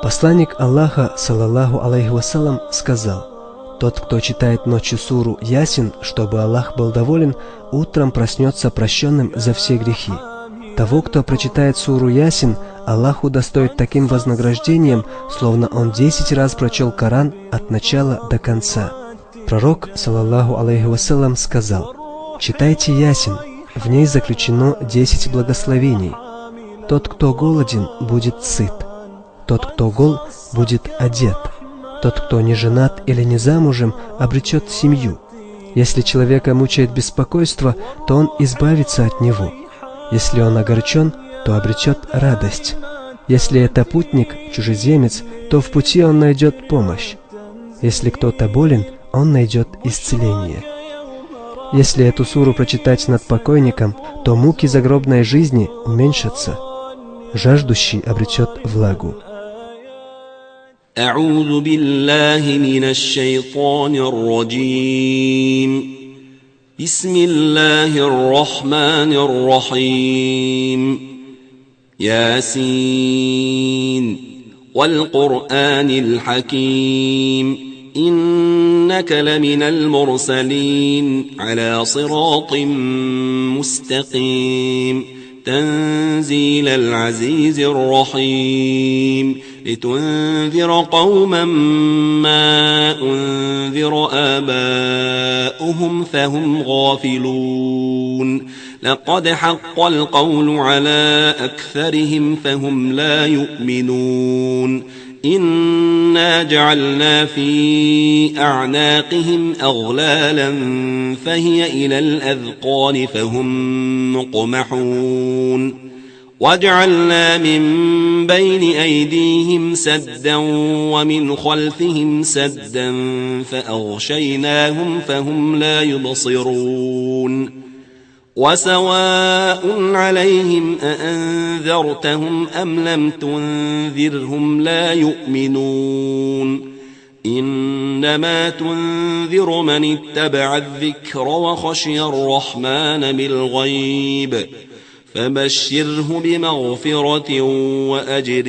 Посланник Аллаха, саллаллаху алейхи вассалам, сказал: «Тот, кто читает ночью суру Ясин, чтобы Аллах был доволен, утром проснется прощенным за все грехи. Того, кто прочитает суру Ясин, Аллах удостоит таким вознаграждением, словно он 10 раз прочел Коран от начала до конца». Пророк, саллаллаху алейхи вассалам, сказал: «Читайте Ясин, в ней заключено 10 благословений. Тот, кто голоден, будет сыт. Тот, кто гол, будет одет. Тот, кто не женат или не замужем, обретет семью. Если человека мучает беспокойство, то он избавится от него. Если он огорчен, то обретет радость. Если это путник, чужеземец, то в пути он найдет помощь. Если кто-то болен, он найдет исцеление». Если эту суру прочитать над покойником, то муки загробной жизни уменьшатся. Жаждущий обретет влагу. أعوذ بالله من الشيطان الرجيم بسم الله الرحمن الرحيم ياسين والقرآن الحكيم إنك لمن المرسلين على صراط مستقيم تنزيل العزيز الرحيم لتنذر قوما ما أنذر آباؤهم فهم غافلون لقد حق القول على أكثرهم فهم لا يؤمنون إنا جعلنا في أعناقهم أغلالا فهي إلى الأذقان فهم مقمحون وجعلنا من بين أيديهم سدا ومن خلفهم سدا فأغشيناهم فهم لا يبصرون وسواء عليهم أأنذرتهم أم لم تنذرهم لا يؤمنون إنما تنذر من اتبع الذكر وخشي الرحمن بالغيب فبشره بمغفرة وأجر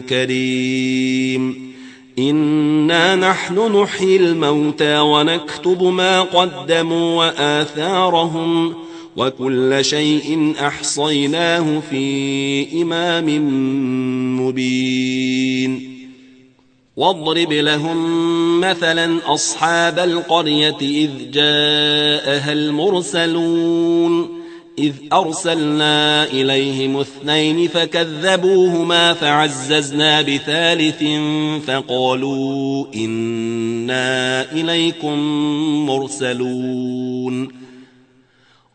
كريم إنا نحن نحيي الموتى ونكتب ما قدموا وآثارهم وكل شيء أحصيناه في إمام مبين واضرب لهم مثلا أصحاب القرية إذ جاءها المرسلون إذ أرسلنا إليهم 2 فكذبوهما فعززنا بثالث فقالوا إنا إليكم مرسلون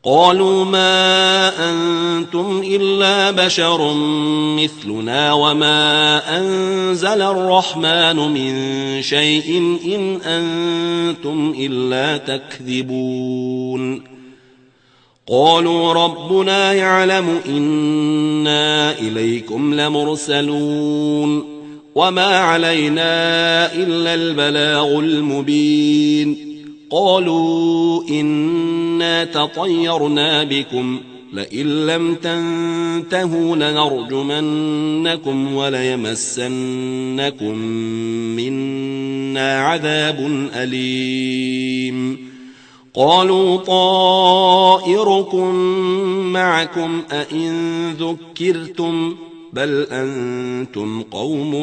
قالوا ما أنتم إلا بشر مثلنا وما أنزل الرحمن من شيء إن أنتم إلا تكذبون قالوا ربنا يعلم إنا إليكم لمرسلون وما علينا إلا البلاغ المبين قالوا إنا تطيرنا بكم لئن لم تنتهوا لنرجمنكم وليمسنكم منا عذاب أليم قالوا طائركم معكم أئن ذكرتم بل أنتم قوم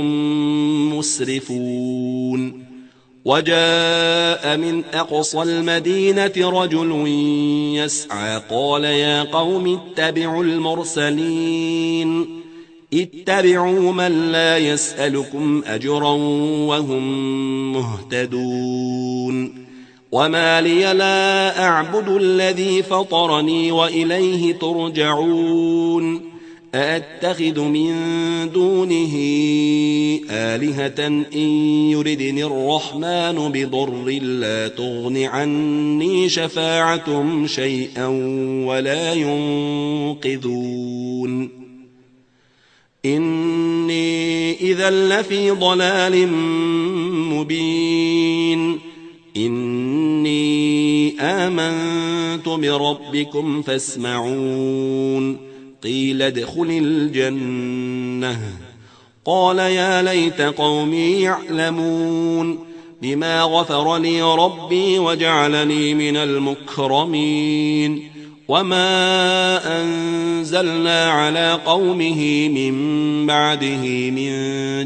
مسرفون وجاء من أقصى المدينة رجل يسعى قال يا قوم اتبعوا المرسلين اتبعوا من لا يسألكم أجرا وهم مهتدون وما لي لا أعبد الذي فطرني وإليه ترجعون أأتخذ من دونه آلهة إن يردني الرحمن بضر لا تغن عني شفاعتهم شيئا ولا ينقذون إني إذا لفي ضلال مبين إني آمنت بربكم فاسمعون قيل ادخل الجنة قال يا ليت قومي يعلمون بما غفر لي ربي وجعلني من المكرمين وما أنزلنا على قومه من بعده من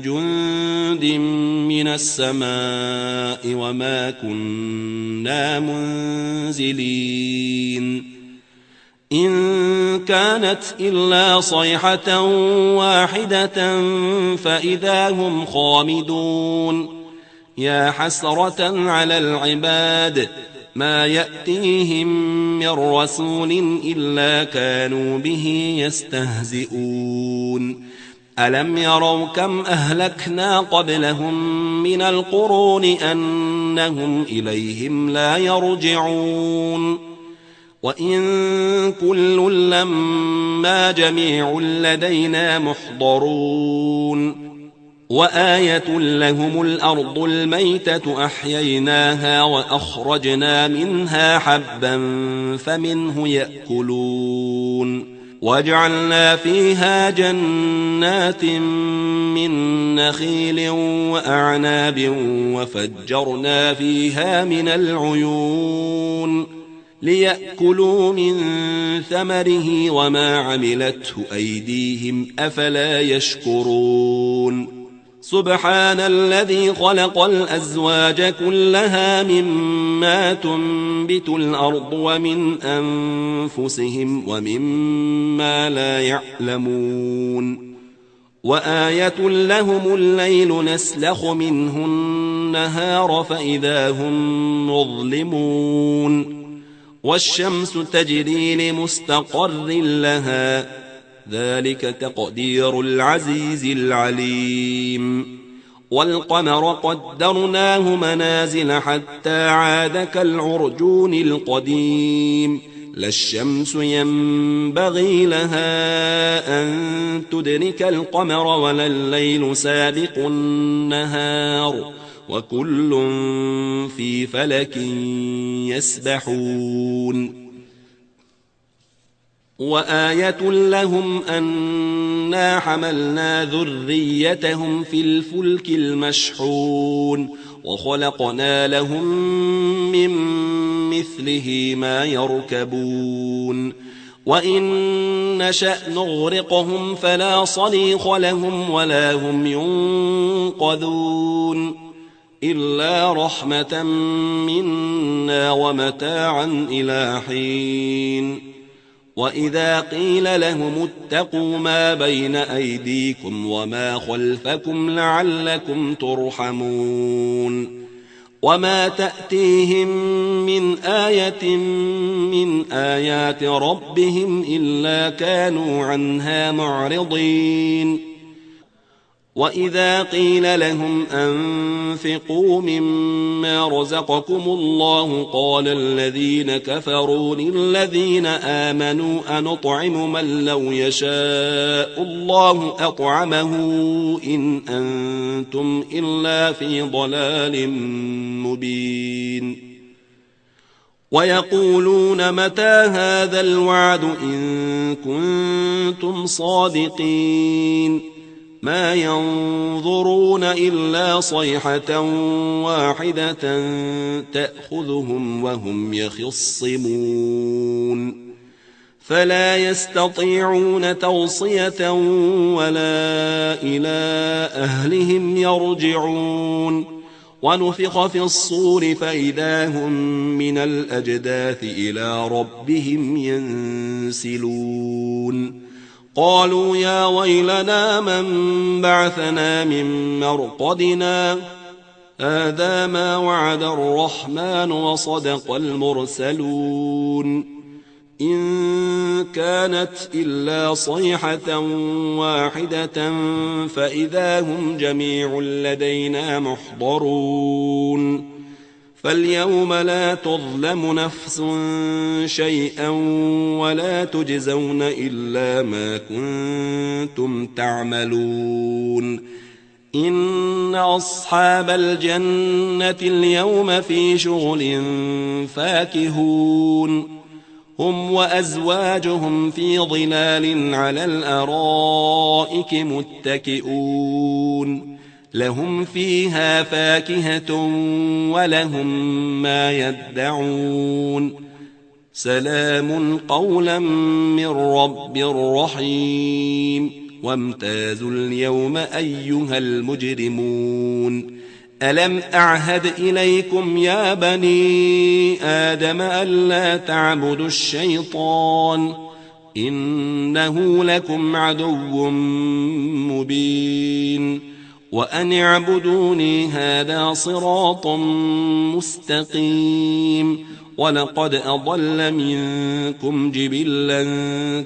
جند من السماء وما كنا منزلين إن كانت إلا صيحة واحدة فإذا هم خامدون يا حسرة على العباد ما يأتيهم من رسول إلا كانوا به يستهزئون ألم يروا كم أهلكنا قبلهم من القرون أنهم إليهم لا يرجعون وإن كل لما جميع لدينا محضرون وآية لهم الأرض الميتة أحييناها وأخرجنا منها حبا فمنه يأكلون وجعلنا فيها جنات من نخيل وأعناب وفجرنا فيها من العيون ليأكلوا من ثمره وما عملته أيديهم أفلا يشكرون سبحان الذي خلق الأزواج كلها مما تنبت الأرض ومن أنفسهم ومما لا يعلمون وآية لهم الليل نسلخ منه النهار فإذا هم مظلمون والشمس تجري لمستقر لها ذلك تقدير العزيز العليم والقمر قدرناه منازل حتى عاد كالعرجون القديم لا الشمس ينبغي لها أن تدرك القمر ولا الليل سابق النهار وكل في فلك يسبحون وآية لهم أنا حملنا ذريتهم في الفلك المشحون وخلقنا لهم من مثله ما يركبون وإن نشأ نغرقهم فلا صريخ لهم ولا هم ينقذون إلا رحمة منا ومتاعا إلى حين وإذا قيل لهم اتقوا ما بين أيديكم وما خلفكم لعلكم ترحمون وما تأتيهم من آية من آيات ربهم إلا كانوا عنها معرضين وإذا قيل لهم أنفقوا مما رزقكم الله قال الذين كفروا للذين آمنوا أنطعم من لو يشاء الله أطعمه إن أنتم إلا في ضلال مبين ويقولون متى هذا الوعد إن كنتم صادقين ما ينظرون إلا صيحة واحدة تأخذهم وهم يخصمون فلا يستطيعون توصية ولا إلى أهلهم يرجعون ونفخ في الصور فإذا هم من الأجداث إلى ربهم ينسلون قالوا يا ويلنا من بعثنا من مرقدنا هذا ما وعد الرحمن وصدق المرسلون إن كانت إلا صيحة واحدة فإذا هم جميع لدينا محضرون فاليوم لا تظلم نفس شيئا ولا تجزون إلا ما كنتم تعملون إن أصحاب الجنة اليوم في شغل فاكهون هم وأزواجهم في ظلال على الأرائك متكئون لهم فيها فاكهة ولهم ما يدعون سلام قولا من رب رحيم وامتازوا اليوم أيها المجرمون ألم أعهد إليكم يا بني آدم ألا تعبدوا الشيطان إنه لكم عدو مبين وأن اعبدوني هذا صراط مستقيم ولقد أضل منكم جبلا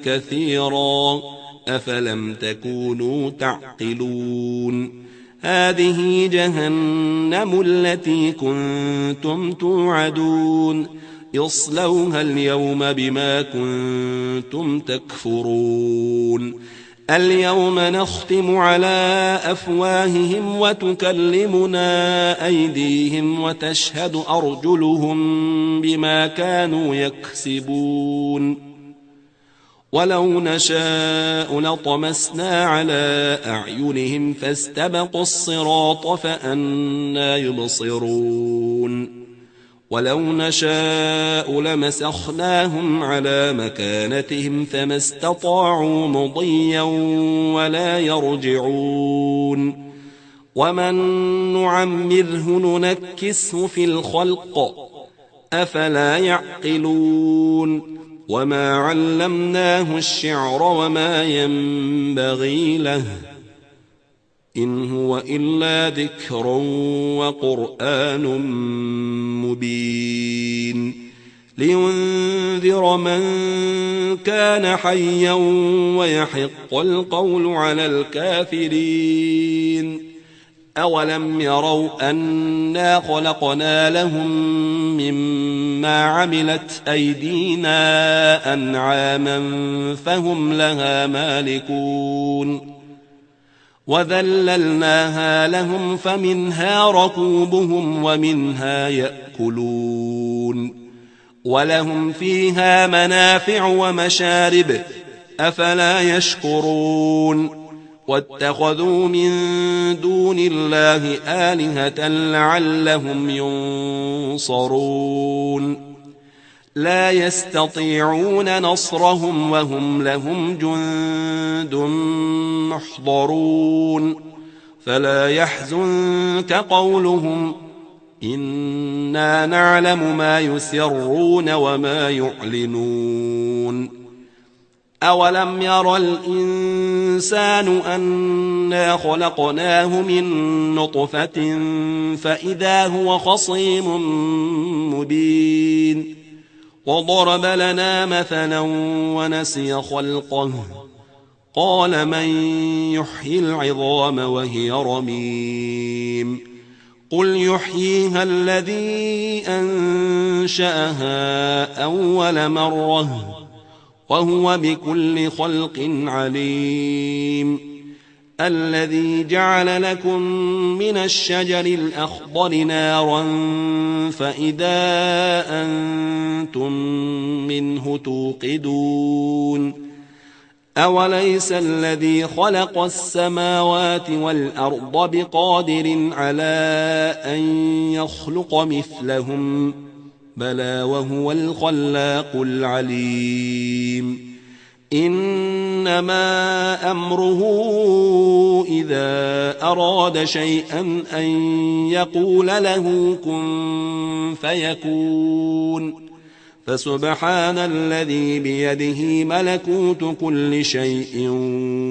كثيرا أفلم تكونوا تعقلون هذه جهنم التي كنتم توعدون اصلوها اليوم بما كنتم تكفرون اليوم نختم على أفواههم وتكلمنا أيديهم وتشهد أرجلهم بما كانوا يكسبون ولو نشاء لطمسنا على أعينهم فاستبقوا الصراط فأنى يبصرون ولو نشاء لمسخناهم على مكانتهم فما استطاعوا مضيا ولا يرجعون ومن نعمره ننكسه في الخلق أفلا يعقلون وما علمناه الشعر وما ينبغي له إن هو إلا ذكر وقرآن مبين لينذر من كان حيا ويحق القول على الكافرين أولم يروا أنا خلقنا لهم مما عملت أيدينا أنعاما فهم لها مالكون وذللناها لهم فمنها ركوبهم ومنها يأكلون ولهم فيها منافع ومشارب أفلا يشكرون واتخذوا من دون الله آلهة لعلهم ينصرون لا يستطيعون نصرهم وهم لهم جند محضرون فلا يحزنك قولهم إنا نعلم ما يسرون وما يعلنون أولم ير الإنسان أنا خلقناه من نطفة فإذا هو خصيم مبين وضرب لنا مثلا ونسي خلقه قال من يحيي العظام وهي رميم قل يحييها الذي أنشأها أول مرة وهو بكل خلق عليم الذي جعل لكم من الشجر الأخضر نارا فإذا أنتم منه توقدون أوليس الذي خلق السماوات والأرض بقادر على أن يخلق مثلهم بلى وهو الخلاق العليم إنما أمره إذا أراد شيئا أن يقول له كن فيكون فسبحان الذي بيده ملكوت كل شيء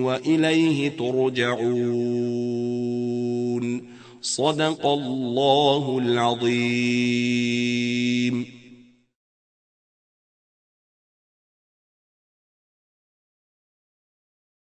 وإليه ترجعون صدق الله العظيم.